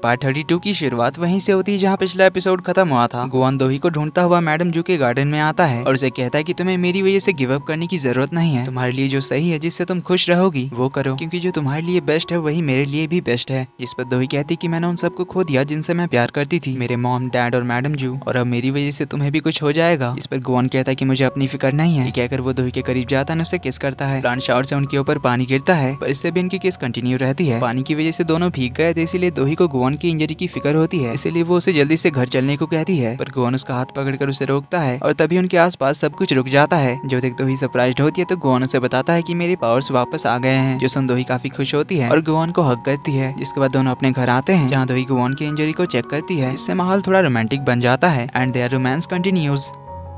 Part 32 की शुरुआत वहीं से होती है जहाँ पिछला एपिसोड खत्म हुआ था। गोवान दोही को ढूंढता हुआ मैडम जू के गार्डन में आता है और उसे कहता है कि तुम्हें मेरी वजह से गिव अप करने की जरूरत नहीं है। तुम्हारे लिए जो सही है, जिससे तुम खुश रहोगी, वो करो, क्योंकि जो तुम्हारे लिए बेस्ट है वही मेरे लिए भी बेस्ट है। जिस पर दोही कहती कि मैंने उन सबको खो दिया जिनसे मैं प्यार करती थी, मेरे मॉम, डैड और मैडम जू, और अब मेरी वजह से तुम्हें भी कुछ हो जाएगा। इस पर गोवान कहता है कि मुझे अपनी फिक्र नहीं है। कहकर वो दोही के करीब जाता है, उसे किस करता है। प्लांट शावर से उनके ऊपर पानी गिरता है, पर इससे भी इनकी किस कंटिन्यू रहती है। पानी की वजह से दोनों भीग गए थे, इसीलिए दोही को गोवान की इंजरी की फिक्र होती है, इसलिए वो उसे जल्दी से घर चलने को कहती है। पर गोवान उसका हाथ पकड़कर उसे रोकता है और तभी उनके आसपास सब कुछ रुक जाता है। जो देख दोही सरप्राइज्ड होती है तो गोवान उसे बताता है कि मेरे पावर्स वापस आ गए हैं। जो सुन दोही काफी खुश होती है और गोवान को हक करती है। जिसके बाद दोनों अपने घर आते हैं, जहाँ दोही गोवान की इंजरी को चेक करती है। इससे माहौल थोड़ा रोमांटिक बन जाता है एंड देयर रोमांस कंटिन्यूज।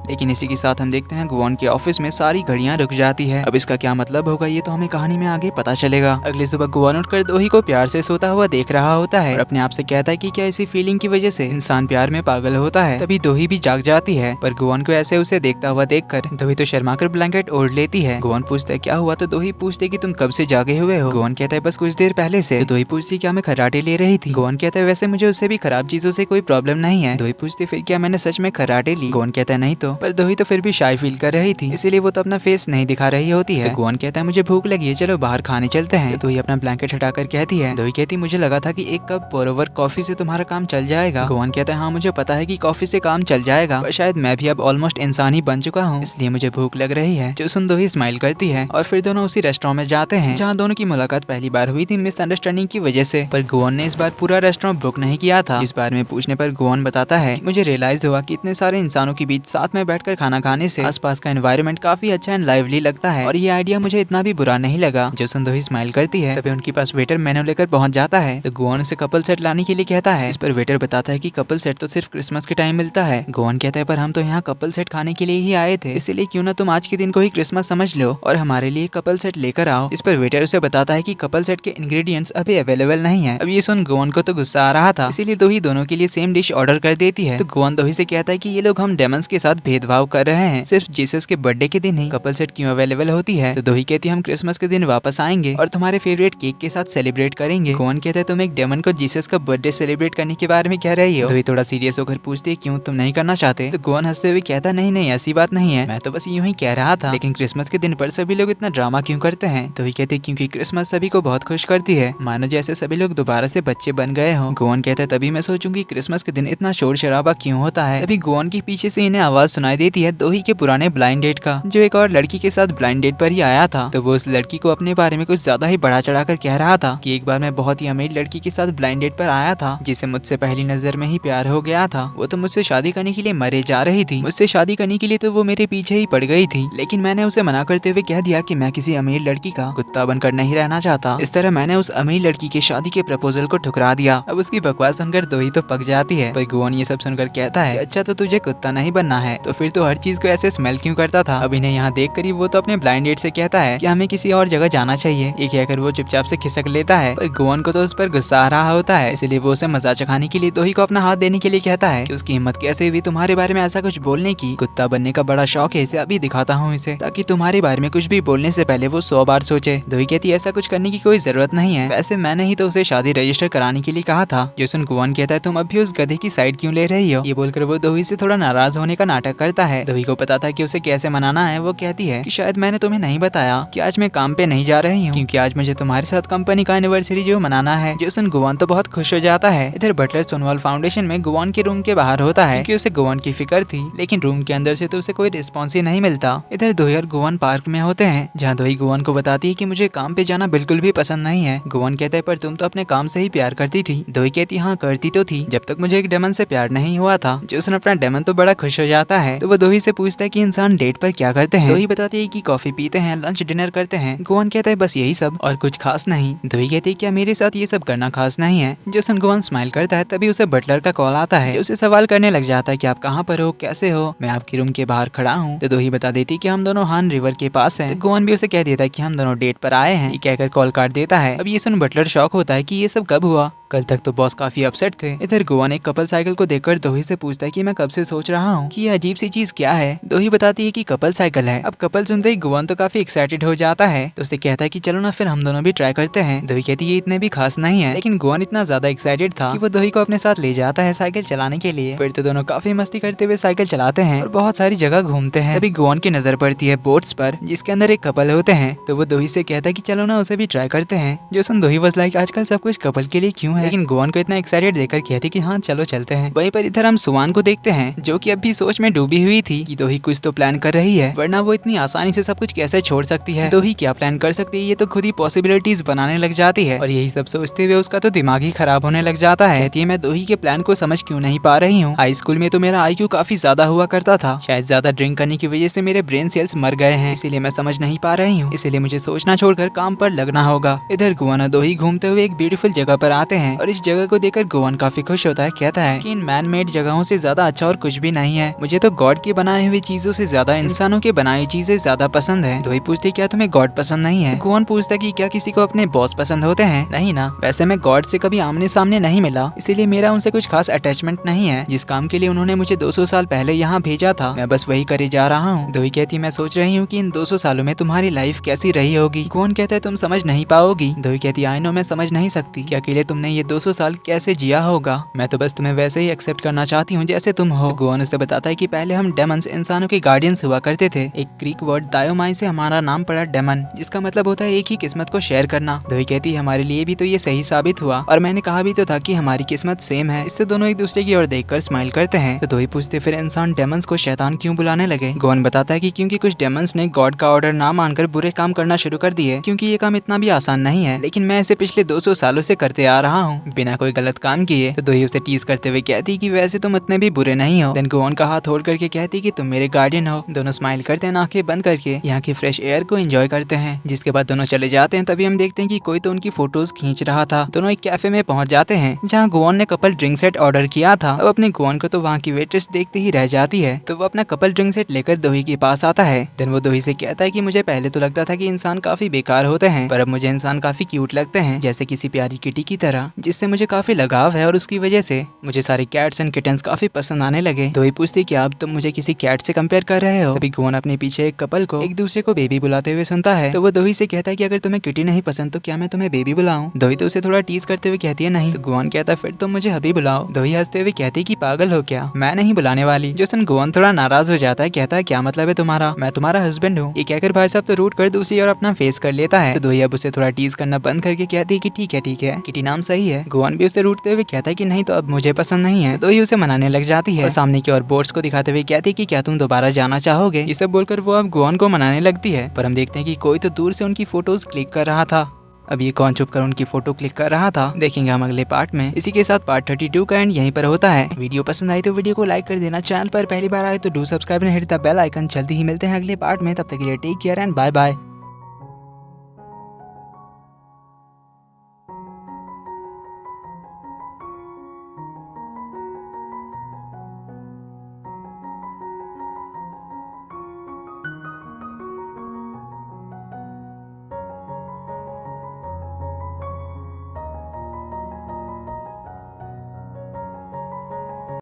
लेकिन इसी के साथ हम देखते हैं गोवान के ऑफिस में सारी घड़ियां रुक जाती है। अब इसका क्या मतलब होगा ये तो हमें कहानी में आगे पता चलेगा। अगली सुबह गोवान उठकर दोही को प्यार से सोता हुआ देख रहा होता है और अपने आप से कहता है कि क्या इसी फीलिंग की वजह से इंसान प्यार में पागल होता है। तभी दोही भी जाग जाती है, पर गोवान को ऐसे उसे देखता हुआ देखकर दोही तो शर्माकर ब्लैंकेट ओढ़ लेती है। गोवान पूछता है क्या हुआ, तो दोही पूछते कि तुम कब से जागे हुए हो। गोवान कहता है बस कुछ देर पहले से। तो दोही पूछती क्या मैं खर्राटे ले रही थी। गोवान कहता है वैसे मुझे उससे भी खराब चीजों से कोई प्रॉब्लम नहीं है। दोही पूछती फिर क्या मैंने सच में खर्राटे ली। गोवान कहता है नहीं तो। पर दोही तो फिर भी शाय फील कर रही थी, इसीलिए वो तो अपना फेस नहीं दिखा रही होती है। तो गोवान कहता है मुझे भूख लगी है, चलो बाहर खाने चलते हैं। तो दोही अपना ब्लैंकेट हटाकर कहती है। दोही कहती मुझे लगा था कि एक कप पोर ओवर कॉफी से तुम्हारा काम चल जाएगा। गोवान कहता है हाँ मुझे पता है कि कॉफी से काम चल जाएगा, पर शायद मैं भी अब ऑलमोस्ट इंसान ही बन चुका हूँ, इसलिए मुझे भूख लग रही है। जो सुन दोही स्माइल करती है और फिर दोनों उसी रेस्टोरेंट में जाते हैं जहाँ दोनों की मुलाकात पहली बार हुई थी मिसअंडरस्टैंडिंग की वजह से। पर गोवान ने इस बार पूरा रेस्टोरेंट बुक नहीं किया था। इस बारे में पूछने पर गोवान बताता है मुझे रियलाइज हुआ कि इतने सारे इंसानों के बीच साथ में बैठकर खाना खाने से आसपास का एनवायरनमेंट काफी अच्छा एंड लाइवली लगता है और ये आइडिया मुझे इतना भी बुरा नहीं लगा। जो सुन दोही स्माइल करती है, तभी उनके पास वेटर मेनू लेकर पहुंच जाता है। तो गोवान उसे कपल सेट लाने के लिए कहता है। इस पर वेटर बताता है कि कपल सेट तो सिर्फ क्रिसमस के टाइम मिलता है। गोवान कहता है पर हम तो यहाँ कपल सेट खाने के लिए ही आए थे, इसलिए क्यों ना तुम आज के दिन को ही क्रिसमस समझ लो और हमारे लिए कपल सेट लेकर आओ। इस पर वेटर उसे बताता है कि कपल सेट के इंग्रेडिएंट्स अभी अवेलेबल नहीं है। अब ये सुन गोवान को तो गुस्सा आ रहा था, इसीलिए दोही दोनों के लिए सेम डिश ऑर्डर कर देती है। तो गोवान दोही से कहता है कि ये लोग हम डेमंस के साथ भेदभाव कर रहे हैं, सिर्फ जीसस के बर्थडे के दिन ही कपल सेट क्यों अवेलेबल होती है। तो दोही कहती है हम क्रिसमस के दिन वापस आएंगे और तुम्हारे फेवरेट केक के साथ सेलिब्रेट करेंगे। गोवान कहता है तुम एक डेमन को जीसस का बर्थडे सेलिब्रेट करने के बारे में कह रही हो। दोही थोड़ा सीरियस होकर पूछती है क्यों तुम नहीं करना चाहते। तो गोवान हंसते हुए कहता नहीं नहीं ऐसी बात नहीं है, मैं तो बस यूं ही कह रहा था, लेकिन क्रिसमस के दिन पर सभी लोग इतना ड्रामा क्यों करते हैं। दोही कहते क्योंकि क्रिसमस सभी को बहुत खुश करती है, मानो जैसे सभी लोग दोबारा से बच्चे बन गए हों। गोवान कहता है तभी मैं सोचूंगी क्रिसमस के दिन इतना शोर शराबा क्यों होता है। तभी गोवान के पीछे से इन्हें आवाज सुनाई देती है दोही के पुराने ब्लाइंड डेट का, जो एक और लड़की के साथ ब्लाइंड डेट पर ही आया था। तो वो उस लड़की को अपने बारे में कुछ ज्यादा ही बढ़ा चढ़ा कर कह रहा था कि एक बार मैं बहुत ही अमीर लड़की के साथ ब्लाइंड डेट पर आया था, जिसे मुझसे पहली नजर में ही प्यार हो गया था। वो तो मुझसे शादी करने के लिए मरे जा रही थी, मुझसे शादी करने के लिए तो वो मेरे पीछे ही पड़ गई थी, लेकिन मैंने उसे मना करते हुए कह दिया कि मैं किसी अमीर लड़की का कुत्ता बनकर नहीं रहना चाहता। इस तरह मैंने उस अमीर लड़की के शादी के प्रपोजल को ठुकरा दिया। अब उसकी बकवास सुनकर दोही तो पक जाती है, पर गोवान ये सब सुनकर कहता है अच्छा तो तुझे कुत्ता नहीं बनना है, तो फिर तो हर चीज को ऐसे स्मेल क्यों करता था। अब इन्हें यहाँ देख कर वो तो अपने ब्लाइंड डेट से कहता है कि हमें किसी और जगह जाना चाहिए। ये कहकर वो चुपचाप से खिसक लेता है, पर गोवान को तो उस पर गुस्सा आ रहा होता है, इसलिए वो उसे मजा चखाने के लिए दोही को अपना हाथ देने के लिए कहता है कि उसकी हिम्मत कैसे हुई तुम्हारे बारे में ऐसा कुछ बोलने की। कुत्ता बनने का बड़ा शौक है इसे, अभी दिखाता हूँ इसे, ताकि तुम्हारे बारे में कुछ भी बोलने से पहले वो 100 बार सोचे। दोही कहती ऐसा कुछ करने की कोई जरूरत नहीं है, वैसे मैंने ही तो उसे शादी रजिस्टर कराने के लिए कहा था। जो सुन गोवान कहता है तुम अभी उस गधे की साइड क्यों ले रही हो। ये बोलकर वो दोही से थोड़ा नाराज होने का नाटक करता है। दोही को पता था कि उसे कैसे मनाना है। वो कहती है कि शायद मैंने तुम्हें नहीं बताया कि आज मैं काम पे नहीं जा रही हूँ, क्योंकि आज मुझे तुम्हारे साथ कंपनी का एनिवर्सरी जो मनाना है। जो सुन गोवान तो बहुत खुश हो जाता है। इधर बटलर सोनवाल फाउंडेशन में गोवान के रूम के बाहर होता है, क्योंकि उसे गोवान की फिक्र थी, लेकिन रूम के अंदर से तो उसे कोई रिस्पॉन्स ही नहीं मिलता। इधर दोही और गोवान पार्क में होते हैं, जहाँ दोही गोवान को बताती है कि मुझे काम पे जाना बिल्कुल भी पसंद नहीं है। गोवान कहता है पर तुम तो अपने काम से ही प्यार करती थी। दोही कहती हाँ करती तो थी, जब तक मुझे एक डेमन से प्यार नहीं हुआ था। जो सुन अपना डेमन तो बड़ा खुश हो जाता है, तो वो दोही से पूछता है कि इंसान डेट पर क्या करते हैं। दोही बताती है कि कॉफी पीते हैं, लंच डिनर करते हैं। गोवान कहता है बस यही सब और कुछ खास नहीं। दोही कहती है क्या मेरे साथ ये सब करना खास नहीं है। जो सुन गोवान स्माइल करता है, तभी उसे बटलर का कॉल आता है। उसे सवाल करने लग जाता है कि आप कहाँ पर हो, कैसे हो, मैं आपकी रूम के बाहर खड़ा हूँ। तो दोही बता देती कि हम दोनों हान रिवर के पास हैं। तो गोवान भी उसे कह देता है कि हम दोनों डेट पर आए हैं। ये कहकर कॉल काट देता है। अब ये सुन बटलर शॉक होता है कि ये सब कब हुआ। कल तक तो बॉस काफी अपसेट थे। इधर गोवान एक कपल साइकिल को देखकर दोही से पूछता है कि मैं कब से सोच रहा हूँ कि ये अजीब सी चीज क्या है। दोही बताती है कि कपल साइकिल है। अब कपल सुनते ही गोवान तो काफी एक्साइटेड हो जाता है, तो उसे कहता है कि चलो ना फिर हम दोनों भी ट्राई करते हैं। दोही कहती है ये इतने भी खास नहीं है, लेकिन गोवान इतना ज्यादा एक्साइटेड था कि वो दोही को अपने साथ ले जाता है साइकिल चलाने के लिए। फिर तो दोनों काफी मस्ती करते हुए साइकिल चलाते हैं और बहुत सारी जगह घूमते हैं। तभी गोवान की नजर पड़ती है बोट्स पर, जिसके अंदर एक कपल होते हैं, तो वो दोही से कहता है कि चलो ना उसे भी ट्राई करते हैं। जो सुन दोही वाज लाइक आजकल सब कुछ कपल के लिए क्यों है, लेकिन गोवान को इतना एक्साइटेड देखकर कहती कि हाँ चलो चलते हैं। वहीं पर इधर हम सुवान को देखते हैं, जो कि अब भी सोच में डूबी हुई थी कि दोही कुछ तो प्लान कर रही है, वरना वो इतनी आसानी से सब कुछ कैसे छोड़ सकती है। दोही क्या प्लान कर सकती है, ये तो खुद ही पॉसिबिलिटीज बनाने लग जाती है। और यही सब सोचते हुए उसका तो दिमाग ही खराब होने लग जाता है। कहती है मैं दोही के प्लान को समझ क्यों नहीं पा रही हूँ। हाई स्कूल में तो मेरा IQ काफी ज्यादा हुआ करता था, शायद ज्यादा ड्रिंक करने की वजह से मेरे ब्रेन सेल्स मर गए हैं, इसीलिए मैं समझ नहीं पा रही हूँ। इसीलिए मुझे सोचना छोड़कर काम पर लगना होगा। इधर गोवान और दोही घूमते हुए एक ब्यूटीफुल जगह पर आते हैं और इस जगह को देखकर गोवान काफी खुश होता है। कहता है कि इन मैन मेड जगहों से ज्यादा अच्छा और कुछ भी नहीं है। मुझे तो गॉड की बनाई हुई चीजों से ज्यादा इंसानों के बनाई चीजें ज्यादा पसंद है। दोही पूछती क्या तुम्हें गॉड पसंद नहीं है। गोवान पूछता कि क्या किसी को अपने बॉस पसंद होते हैं। नहीं ना, वैसे मैं गॉड से कभी आमने सामने नहीं मिला, इसीलिए मेरा उनसे कुछ खास अटैचमेंट नहीं है। जिस काम के लिए उन्होंने मुझे 200 साल पहले यहाँ भेजा था, मैं बस वही करे जा रहा हूँ। दोही कहती मैं सोच रही हूँ कि इन 200 सालों में तुम्हारी लाइफ कैसी रही होगी। गोवान कहता है तुम समझ नहीं पाओगी। दोही कहती आई नो मैं समझ नहीं सकती कि अकेले तुमने ये 200 साल कैसे जिया होगा। मैं तो बस तुम्हें वैसे ही एक्सेप्ट करना चाहती हूँ जैसे तुम हो। गोवान उसे बताता है कि पहले हम डेमन्स इंसानों के गार्डियंस हुआ करते थे। एक ग्रीक वर्ड दायोमाई से हमारा नाम पड़ा डेमन, जिसका मतलब होता है एक ही किस्मत को शेयर करना। दोही कहती है हमारे लिए भी तो ये सही साबित हुआ, और मैंने कहा भी तो था कि हमारी किस्मत सेम है। इससे दोनों एक दूसरे की ओर देखकर स्माइल करते हैं। तो दोही पूछते फिर इंसान डेमन्स को शैतान क्यों बुलाने लगे। गोवान बताता है कि क्योंकि कुछ डेमन्स ने गॉड का ऑर्डर ना मानकर बुरे काम करना शुरू कर दिए, क्योंकि ये काम इतना भी आसान नहीं है, लेकिन मैं इसे पिछले 200 सालों से करते आ रहा हूँ बिना कोई गलत काम किए। तो दोही उसे टीज करते हुए कहती कि वैसे तुम इतने भी बुरे नहीं हो। देन गोवान का हाथ होल्ड करके कहती कि तुम मेरे गार्डियन हो। दोनों स्माइल करते हैं, आंखें बंद करके यहाँ की फ्रेश एयर को एंजॉय करते हैं। जिसके बाद दोनों चले जाते हैं। तभी हम देखते हैं कि कोई तो उनकी फोटोज खींच रहा था। दोनों एक कैफे में पहुंच जाते हैं जहाँ गोवान ने कपल ड्रिंक सेट ऑर्डर किया था। अब अपने गोवान को तो वहाँ की वेट्रेस देखते ही रह जाती है, तो वो अपना कपल ड्रिंक सेट लेकर दोही के पास आता है। देन वो दोही से कहता है कि मुझे पहले तो लगता था कि इंसान काफी बेकार होते हैं, पर अब मुझे इंसान काफी क्यूट लगते हैं, जैसे किसी प्यारी किटी की तरह, जिससे मुझे काफी लगाव है और उसकी वजह से मुझे सारे कैट्स एंड किटन्स काफी पसंद आने लगे। दोही पूछती कि अब तुम मुझे किसी कैट से कंपेयर कर रहे हो। तभी गोवान अपने पीछे एक कपल को एक दूसरे को बेबी बुलाते हुए सुनता है। तो वो दोही से कहता है कि अगर तुम्हें किटी नहीं पसंद तो क्या मैं तुम्हें बेबी बुलाऊं। दोही तो उसे थोड़ा टीज करते हुए कहती है नहीं। तो गोवान कहता है फिर तुम मुझे हबी बुलाओ। दोही हंसते हुए कहती है कि पागल हो क्या, मैं नहीं बुलाने वाली। जो सुन गोवान थोड़ा नाराज हो जाता है, कहता है क्या मतलब है तुम्हारा, मैं तुम्हारा हस्बैंड हूँ। ये कहकर भाई साहब तो रूट कर दूसरी और अपना फेस कर लेता है। तो दोही अब उसे थोड़ा टीज करना बंद करके कहती है कि ठीक है किटी नाम सही है। गोवान भी उसे रूटते हुए कहता है कि नहीं तो अब मुझे पसंद नहीं है। दोही उसे मनाने लग जाती है और सामने की ओर बोर्ड्स को दिखाते हुए कहती है कि क्या तुम दोबारा जाना चाहोगे। ये सब बोलकर वो अब गोवान को मनाने लगती है, पर हम देखते हैं कि कोई तो दूर से उनकी फोटोज क्लिक कर रहा था। अब ये कौन छुप कर उनकी फोटो क्लिक कर रहा था, देखेंगे हम अगले पार्ट में। इसी के साथ पार्ट 32 का एंड यहीं पर होता है। वीडियो पसंद आई तो वीडियो को लाइक कर देना, चैनल पर पहली बार आए तो do subscribe and hit the bell icon. जल्दी ही मिलते हैं अगले पार्ट में, तब तक के लिए take care and bye bye.